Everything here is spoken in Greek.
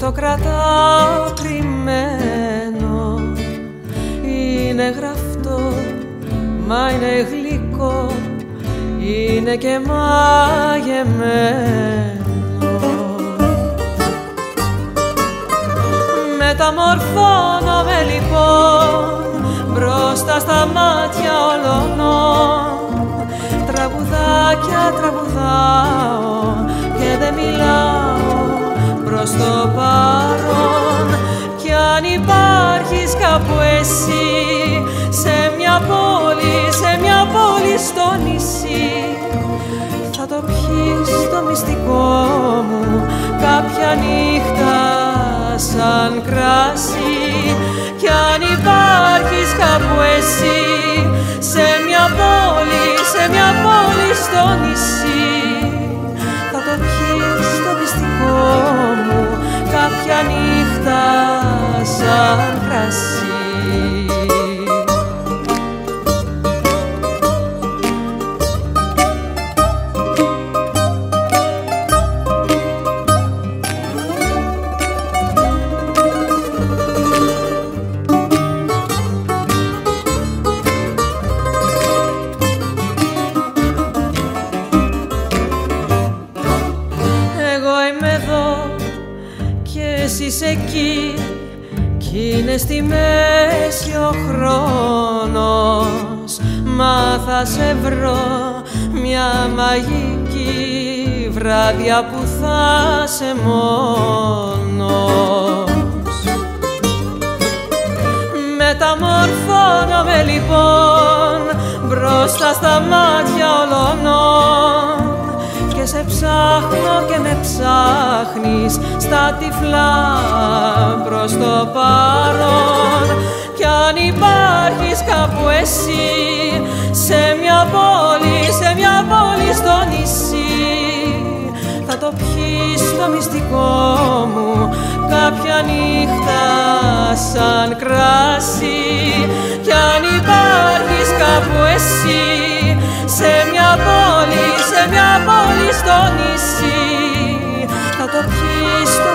το κρατάω κρυμμένο. Είναι γραφτό, μα είναι γλυκό, είναι και μαγεμένο. Μεταμορφώνομαι λοιπόν μπροστά στα μάτια όλων. Τραγουδάκια τραγουδάω και δεν μιλάω προς το παρόν. Κι αν υπάρχεις κάπου εσύ σε μια πόλη στο νησί, θα το πιεις το μυστικό μου κάποια νύχτα σαν κράσι. Κι αν υπάρχεις κάπου εσύ σε μια πόλη στο νησί, θα το πιεις το μυστικό μου κάποια νύχτα σαν κράσι. Εσύ είσαι εκεί κι είναι στη μέση ο χρόνος. Μα θα σε βρω μια μαγική βράδια που θα σε μόνος. Μεταμορφώνομαι λοιπόν μπροστά στα μάτια όλων. Και σε ψάχνω και με ψάχνεις στα τυφλά προς το παρόν. Κι αν υπάρχεις κάπου εσύ σε μια πόλη στο νησί, θα το πιεις το μυστικό μου κάποια νύχτα σαν κράσι. Κι αν υπάρχεις κάπου εσύ σε μια πόλη στο νησί, θα το πιεις το